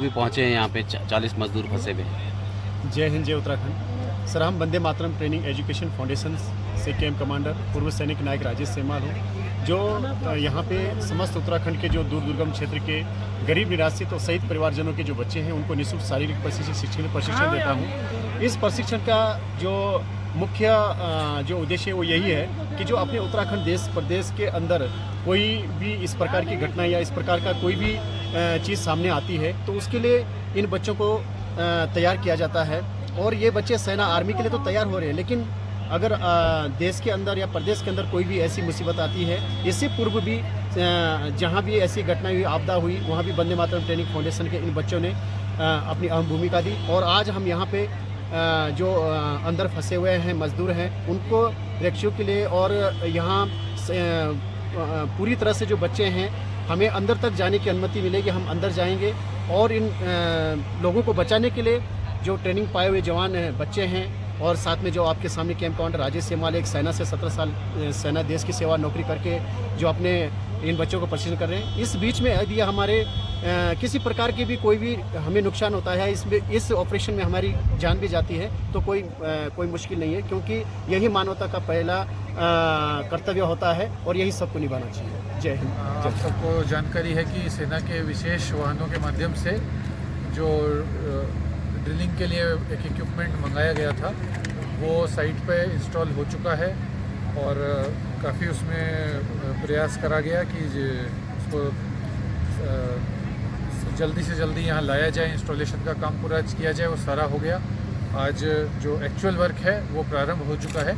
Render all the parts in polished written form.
भी पहुँचे हैं यहाँ पे, 40 मजदूर फंसे हुए हैं। जय हिंद, जय उत्तराखंड। सर, हम Vande Mataram training education foundation से कैंप कमांडर पूर्व सैनिक नायक राजेश सेमाल हूँ, जो यहाँ पे समस्त उत्तराखंड के जो दूर दुर्गम क्षेत्र के गरीब निराश्रित और शहीद परिवारजनों के जो बच्चे हैं उनको निःशुल्क शारीरिक प्रशिक्षण देता हूँ। इस प्रशिक्षण का जो मुख्य जो उद्देश्य है वो यही है कि जो अपने उत्तराखंड देश प्रदेश के अंदर कोई भी इस प्रकार की घटना या इस प्रकार का कोई भी चीज़ सामने आती है तो उसके लिए इन बच्चों को तैयार किया जाता है। और ये बच्चे सेना आर्मी के लिए तो तैयार हो रहे हैं, लेकिन अगर देश के अंदर या प्रदेश के अंदर कोई भी ऐसी मुसीबत आती है, इससे पूर्व भी जहाँ भी ऐसी घटना हुई, आपदा हुई, वहाँ भी वंदे मातरम ट्रेनिंग फाउंडेशन के इन बच्चों ने अपनी अहम भूमिका दी। और आज हम यहाँ पे जो अंदर फंसे हुए हैं मजदूर हैं उनको रेस्क्यू के लिए, और यहाँ पूरी तरह से जो बच्चे हैं हमें अंदर तक जाने की अनुमति मिलेगी, हम अंदर जाएंगे और इन लोगों को बचाने के लिए जो ट्रेनिंग पाए हुए जवान हैं, बच्चे हैं, और साथ में जो आपके सामने कैंप कमांडर राजेश सेमाल, एक सेना से 17 साल सेना देश की सेवा नौकरी करके जो अपने इन बच्चों को प्रशिक्षण कर रहे हैं। इस बीच में यदि हमारे किसी प्रकार की भी कोई भी हमें नुकसान होता है, इस ऑपरेशन में हमारी जान भी जाती है तो कोई मुश्किल नहीं है, क्योंकि यही मानवता का पहला कर्तव्य होता है और यही सबको निभाना चाहिए। जय हिंद। आप सबको जानकारी है कि सेना के विशेष वाहनों के माध्यम से जो ड्रिलिंग के लिए एक इक्विपमेंट मंगाया गया था वो साइट पे इंस्टॉल हो चुका है, और काफ़ी उसमें प्रयास करा गया कि उसको जल्दी से जल्दी यहाँ लाया जाए, इंस्टॉलेशन का काम पूरा किया जाए, वो सारा हो गया। आज जो एक्चुअल वर्क है वो प्रारंभ हो चुका है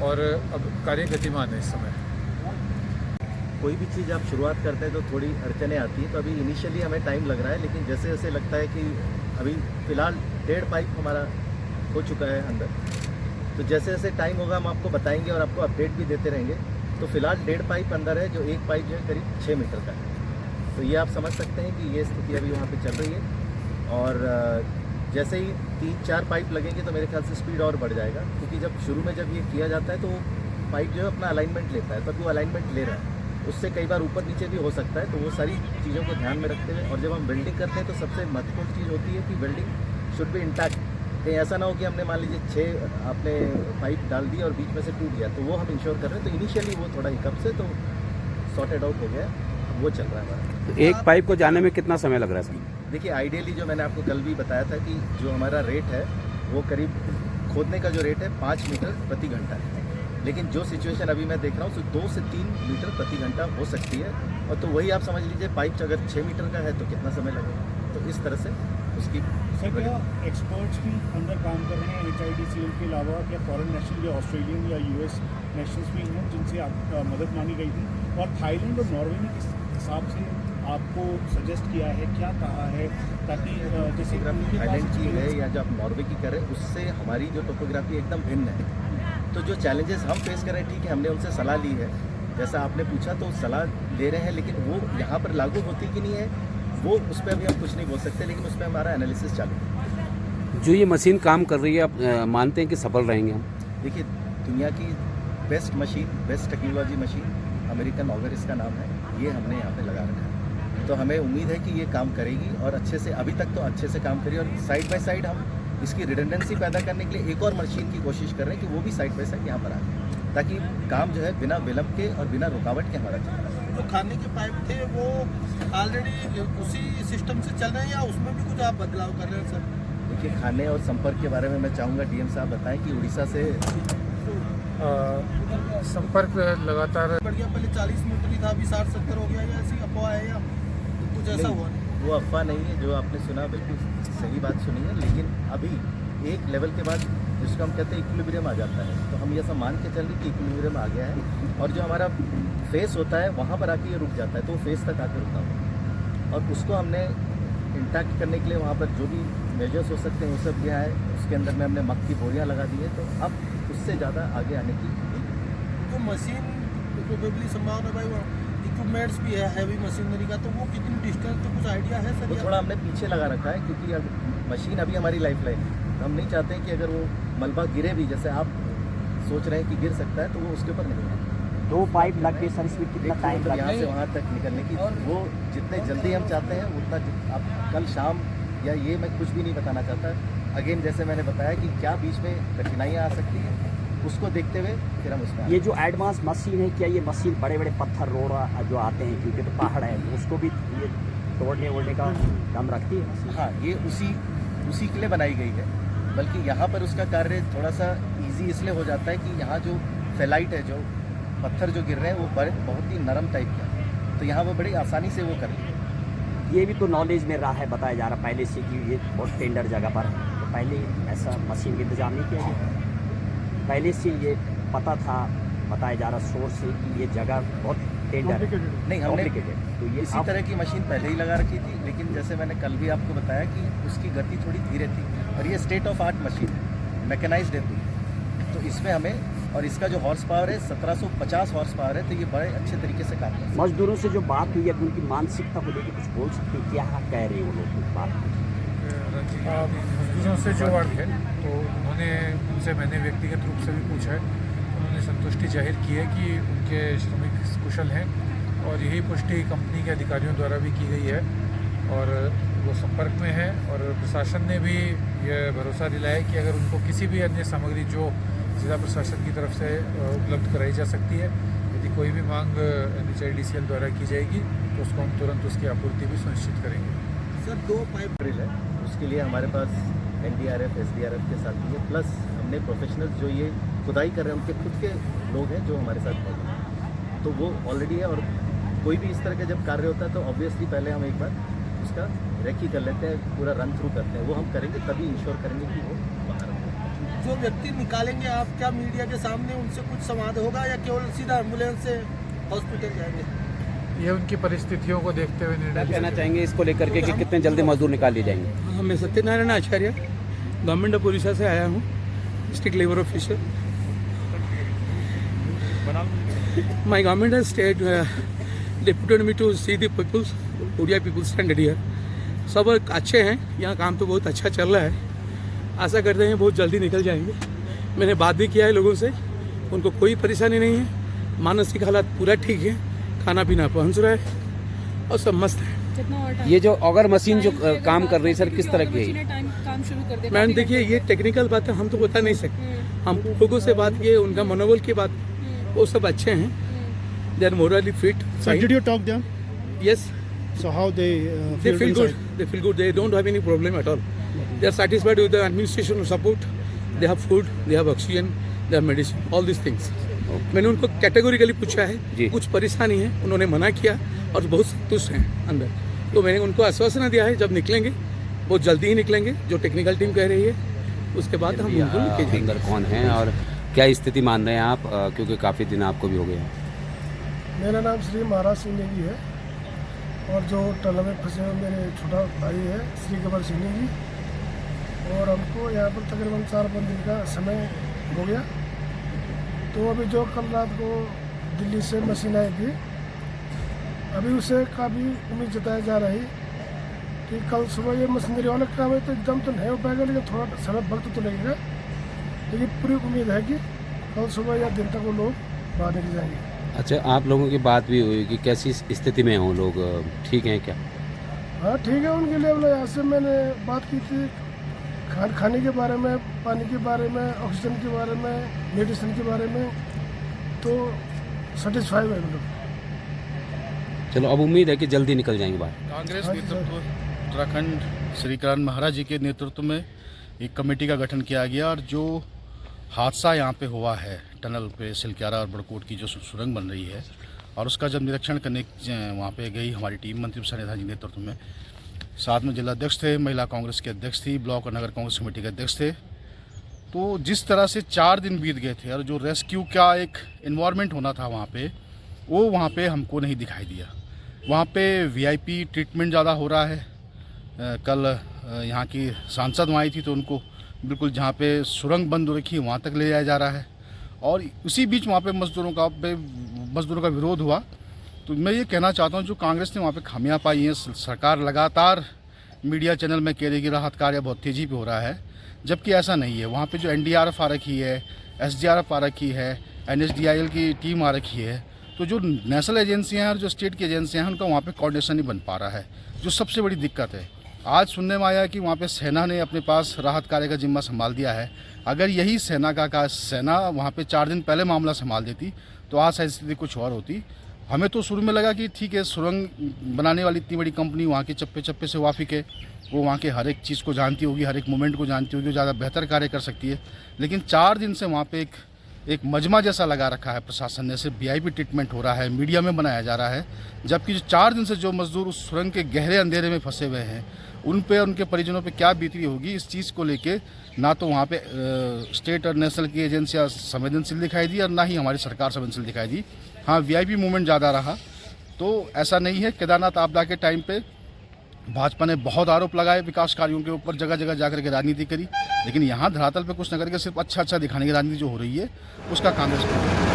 और अब कार्य गतिमान है इस समय। कोई भी चीज़ आप शुरुआत करते हैं तो थोड़ी अड़चनें आती हैं, तो अभी इनिशियली हमें टाइम लग रहा है, लेकिन जैसे जैसे लगता है कि अभी फ़िलहाल 1.5 पाइप हमारा हो चुका है अंदर, तो जैसे जैसे टाइम होगा हम आपको बताएंगे और आपको अपडेट भी देते रहेंगे। तो फिलहाल 1.5 पाइप अंदर है, जो एक पाइप जो है करीब 6 मीटर का है। तो ये आप समझ सकते हैं कि ये स्थिति अभी वहाँ पे चल रही है, और जैसे ही 3-4 पाइप लगेंगे तो मेरे ख्याल से स्पीड और बढ़ जाएगा, क्योंकि जब शुरू में जब ये किया जाता है तो पाइप जो है अपना अलाइनमेंट लेता है, तब वो अलाइनमेंट ले रहा है, उससे कई बार ऊपर नीचे भी हो सकता है। तो वो सारी चीज़ों को ध्यान में रखते हुए, और जब हम वेल्डिंग करते हैं तो सबसे महत्वपूर्ण चीज़ होती है कि वेल्डिंग शुड बी इंटैक्ट। कहीं ऐसा ना हो कि हमने मान लीजिए 6 आपने पाइप डाल दी और बीच में से टूट गया, तो वो हम इंश्योर कर रहे हैं। तो इनिशियली वो थोड़ा हिकअप से तो सॉर्टेड आउट हो गया, वो चल रहा है हमारा। तो एक पाइप को जाने में कितना समय लग रहा है सर? देखिए, आइडियली जो मैंने आपको कल भी बताया था कि जो हमारा रेट है वो करीब खोदने का जो रेट है 5 मीटर प्रति घंटा है, लेकिन जो सिचुएशन अभी मैं देख रहा हूँ तो 2 से 3 मीटर प्रति घंटा हो सकती है। और तो वही आप समझ लीजिए पाइप अगर 6 मीटर का है तो कितना समय लगेगा, तो इस तरह से उसकी। सर, क्या एक्सपर्ट्स भी अंदर काम कर रहे हैं HIDCL के अलावा? क्या फॉरेन नेशनल या ऑस्ट्रेलियन या US नेशनल्स भी हैं जिनसे आप मदद मांगी गई थी? और थाईलैंड और नॉर्वे ने किस हिसाब से आपको सजेस्ट किया है, क्या कहा है, ताकि जैसे थाईलैंड की है या जो आप नॉर्वे की करें, उससे हमारी जो टोपोग्राफी एकदम भिन्न है। तो जो चैलेंजेस हम फेस कर रहे हैं, ठीक है, हमने उनसे सलाह ली है, जैसा आपने पूछा तो सलाह ले रहे हैं, लेकिन वो यहाँ पर लागू होती कि नहीं है वो उस पर अभी हम कुछ नहीं बोल सकते, लेकिन उस पर हमारा एनालिसिस चालू है। जो ये मशीन काम कर रही है, आप मानते हैं कि सफल रहेंगे हम? देखिए, दुनिया की best machine, best technology machine, American auger इसका नाम है, ये हमने यहाँ पे लगा रखा है। तो हमें उम्मीद है कि ये काम करेगी और अच्छे से, अभी तक तो अच्छे से काम करी, और साइड बाय साइड हम इसकी रिडंडेंसी पैदा करने के लिए एक और मशीन की कोशिश कर रहे हैं कि वो भी साइड बाय साइड यहाँ पर आ जाए, ताकि काम जो है बिना विलम्ब के और बिना रुकावट के हमारा चल रहा है। जो खाने के पाइप थे वो ऑलरेडी उसी सिस्टम से चल रहे हैं या उसमें भी कुछ आप बदलाव कर रहे हैं सर? देखिए, खाने और संपर्क के बारे में मैं चाहूँगा DM साहब बताएं कि उड़ीसा से संपर्क लगातार बढ़िया, पहले 40 मीटर ही था, अभी 60-70 हो गया, या ऐसी अफवाह है या कुछ ऐसा हुआ? वो अफवाह नहीं है, जो आपने सुना बिल्कुल सही बात सुनी है, लेकिन अभी एक लेवल के बाद जिसको हम कहते हैं इक्विलिब्रियम आ जाता है, तो हम ये सब मान के चल रहे कि इक्विलिब्रियम आ गया है, और जो हमारा फेस होता है वहाँ पर आके ये रुक जाता है, तो फेस तक आके रुका हुआ, और उसको हमने इंटैक्ट करने के लिए वहाँ पर जो भी मेजर्स हो सकते हैं वो सब किया है। उसके अंदर में हमने मक्की की बोरियाँ लगा दी है, तो अब उससे ज़्यादा आगे आने की जो मशीन प्रोबेबली संभावना भाई, वो इक्विपमेंट्स भी है हैवी मशीनरी का, तो वो कितनी डिस्टेंस पे कुछ आइडिया है सर? वो थोड़ा हमने पीछे लगा रखा है, क्योंकि अब मशीन अभी हमारी लाइफ लाइन है, हम नहीं चाहते हैं कि अगर वो मलबा गिरे भी, जैसे आप सोच रहे हैं कि गिर सकता है, तो वो उसके ऊपर नहीं है, 2 पाइप लग के सर इसमें कितना टाइम मतलब यहाँ लगा? से वहाँ तक निकलने की वो जितने जल्दी हम चाहते हैं उतना अब कल शाम या ये मैं कुछ भी नहीं बताना चाहता। अगेन जैसे मैंने बताया कि क्या बीच में कठिनाइयाँ आ सकती हैं उसको देखते हुए फिर हम उसमें ये जो एडवांस मशीन है, क्या ये मशीन बड़े बड़े पत्थर रोड जो आते हैं क्योंकि तो पहाड़ है उसको भी ये तोड़ने वोड़ने का काम रखती है मशीन? हाँ, ये उसी के लिए बनाई गई है। बल्कि यहाँ पर उसका कार्य थोड़ा सा इजी इसलिए हो जाता है कि यहाँ जो फेलाइट है, जो पत्थर जो गिर रहे हैं वो बहुत ही नरम टाइप का है, तो यहाँ वो बड़ी आसानी से वो कर रही है। ये भी तो नॉलेज में रहा है, बताया जा रहा पहले से कि ये बहुत टेंडर जगह पर है, तो पहले ऐसा मशीन का इंतजाम नहीं किया गया? पहले से ये पता था, बताया जा रहा सोर्स से कि ये जगह बहुत टेंडर है, नहीं हमने तो ये इसी तरह की मशीन पहले ही लगा रखी थी, लेकिन जैसे मैंने कल भी आपको बताया कि उसकी गति थोड़ी धीरे थी और ये स्टेट ऑफ आर्ट मशीन है, मैकेनाइज्ड है, तो इसमें हमें और इसका जो हॉर्स पावर है 1750 हॉर्स पावर है, तो ये बड़े अच्छे तरीके से काम करता है। मजदूरों से जो बात हुई है उनकी मानसिकता को लेकर कुछ बोल सकते हैं, क्या कह रहे हैं वो लोग बात? मजदूरों से जो बात है तो उनसे मैंने व्यक्तिगत रूप से भी पूछा है, उन्होंने संतुष्टि जाहिर की है कि उनके श्रमिक कुशल हैं और यही पुष्टि कंपनी के अधिकारियों द्वारा भी की गई है और वो संपर्क में है और प्रशासन ने भी यह भरोसा दिलाया है कि अगर उनको किसी भी अन्य सामग्री जो जिला प्रशासन की तरफ से उपलब्ध कराई जा सकती है, यदि कोई भी मांग NHIDCL द्वारा की जाएगी तो उसको हम तुरंत उसकी आपूर्ति भी सुनिश्चित करेंगे। सर 2 पाइप ड्रिल है, उसके लिए हमारे पास NDRF SDRF के साथ भी है, प्लस हमने प्रोफेशनल्स जो ये खुदाई कर रहे हैं उनके खुद के लोग हैं जो हमारे साथ मौजूद हैं, तो वो ऑलरेडी है। और कोई भी इस तरह का जब कार्य होता है तो ऑब्वियसली पहले हम एक बार उसका रेकी कर लेते हैं, पूरा रन थ्रू करते हैं, वो हम करेंगे तभी इंश्योर करेंगे कि वो बाहर आए। जो व्यक्ति निकालेंगे आप क्या मीडिया के सामने उनसे कुछ संवाद होगा या केवल सीधा एम्बुलेंस से हॉस्पिटल जाएंगे? ये उनकी परिस्थितियों को देखते हुए क्या निर्णय कहना चाहेंगे इसको लेकर के कि कितने जल्दी मजदूर निकाल लिए जाएंगे? हाँ, मैं सत्यनारायण आचार्य गवर्नमेंट ऑफ उड़ीसा से आया हूँ, district labour officer. My government has state deputed me to see the peoples, Oriya peoples standard here. सब अच्छे हैं, यहाँ काम तो बहुत अच्छा चल रहा है, आशा करते हैं बहुत जल्दी निकल जाएंगे। मैंने बात भी किया है लोगों से, उनको कोई परेशानी नहीं है, मानसिक हालात पूरा ठीक है, खाना पीना पहुँच रहा है और सब मस्त है। ये जो ऑगर मशीन जो काम कर रही है सर, किस तरह की है? मैम देखिए, ये टेक्निकल बात है, हम तो बता नहीं सकते। हम लोगों से बात किए, उनका मनोबल की बात, वो सब अच्छे हैं, they are morally fit. So did you talk them? Yes, So how they they feel feel good. inside? They feel good. They don't have any problem at all. They are satisfied with the administration support. They have food, they have oxygen, they have medicine, all these things. मैंने उनको categorically पूछा जी। है, कुछ परेशानी है, उन्होंने मना किया और बहुत संतुष्ट हैं अंदर। तो मैंने उनको आश्वासन दिया है, जब निकलेंगे बहुत जल्दी ही निकलेंगे, जो टेक्निकल टीम कह रही है, उसके बाद हम उनको लेके जाएंगे। अंदर कौन है और क्या स्थिति मान रहे हैं आप, क्योंकि काफ़ी दिन आपको भी हो गए हैं? मेरा नाम श्री महाराज सिंह नेगी है और जो टनल में फंसे हुए मेरे छोटा भाई है श्री कमल सिंह नेगी, और हमको यहाँ पर तकरीबन 4-5 दिन का समय हो गया। तो अभी जो कल रात को दिल्ली से मशीन आई थी, अभी उसे काफ़ी उम्मीद जताया जा रही कि कल सुबह ये मशीनरी वाला काम है तो एकदम तो नहीं हो पाएगा, लेकिन थोड़ा समय वक्त तो लगेगा, लेकिन पूरी उम्मीद है कि कल सुबह या दिन तक वो लोग बाहर निकल जाएंगे। अच्छा, आप लोगों की बात भी हुई कि कैसी स्थिति में हों लोग, ठीक हैं क्या? हाँ ठीक है, उनके लिए मतलब यहाँ से मैंने बात की थी खाने के बारे में, पानी के बारे में, ऑक्सीजन के बारे में, मेडिसिन के बारे में, तो सेटिस्फाइड है मतलब। चलो, अब उम्मीद है कि जल्दी निकल जाएंगे बाहर। कांग्रेस नेतृत्व उत्तराखंड श्री करण महाराज जी के नेतृत्व में एक कमेटी का गठन किया गया और जो हादसा यहाँ पे हुआ है टनल पे सिलक्यारा और बड़कोट की जो सुरंग बन रही है, और उसका जब निरीक्षण करने वहाँ पे गई हमारी टीम मंत्री प्रसाद जी नेतृत्व में, साथ में जिला अध्यक्ष थे, महिला कांग्रेस के अध्यक्ष थी, ब्लॉक और नगर कांग्रेस कमेटी के अध्यक्ष थे। तो जिस तरह से 4 दिन बीत गए थे और जो रेस्क्यू का एक इन्वायरमेंट होना था वहाँ पे, वो वहाँ पे हमको नहीं दिखाई दिया। वहाँ पे VIP ट्रीटमेंट ज़्यादा हो रहा है। कल यहाँ की सांसद वहाँ आई थी तो उनको बिल्कुल जहाँ पे सुरंग बंद हो रखी है वहाँ तक ले जाया जा रहा है, और उसी बीच वहाँ पे मजदूरों का विरोध हुआ। तो मैं ये कहना चाहता हूँ, जो कांग्रेस ने वहाँ पे खामियां पाई हैं, सरकार लगातार मीडिया चैनल में कह रही है कि राहत कार्य बहुत तेज़ी पे हो रहा है, जबकि ऐसा नहीं है। वहाँ पे जो NDRF आ रखी है, SDRF आ रखी है, NSDIL की टीम आ रखी है, तो जो नेशनल एजेंसियां हैं और जो स्टेट की एजेंसियां हैं उनका वहाँ पे कोऑर्डिनेशन नहीं बन पा रहा है, जो सबसे बड़ी दिक्कत है। आज सुनने में आया कि वहाँ पे सेना ने अपने पास राहत कार्य का जिम्मा संभाल दिया है। अगर यही सेना वहाँ पे 4 दिन पहले मामला संभाल देती तो आज शायद स्थिति कुछ और होती। हमें तो शुरू में लगा कि ठीक है, सुरंग बनाने वाली इतनी बड़ी कंपनी वहाँ के चप्पे चप्पे से वाकिफ है, वो वहाँ के हर एक चीज़ को जानती होगी, हर एक मोमेंट को जानती होगी, ज़्यादा बेहतर कार्य कर सकती है। लेकिन 4 दिन से वहाँ पे एक मजमा जैसा लगा रखा है प्रशासन ने, सिर्फ VIP ट्रीटमेंट हो रहा है, मीडिया में बनाया जा रहा है, जबकि जो 4 दिन से जो मजदूर उस सुरंग के गहरे अंधेरे में फंसे हुए हैं उन पे उनके परिजनों पे क्या बीती होगी, इस चीज़ को लेके ना तो वहाँ पे स्टेट और नेशनल की एजेंसियाँ संवेदनशील दिखाई दी और ना ही हमारी सरकार संवेदनशील दिखाई दी। हाँ, VIP मूवमेंट ज़्यादा रहा, तो ऐसा नहीं है। केदारनाथ आपदा के टाइम पे भाजपा ने बहुत आरोप लगाए विकास कार्यों के ऊपर, जगह जगह जाकर के राजनीति करी, लेकिन यहाँ धरातल पे कुछ न करके सिर्फ अच्छा दिखाने की राजनीति जो हो रही है उसका कांग्रेस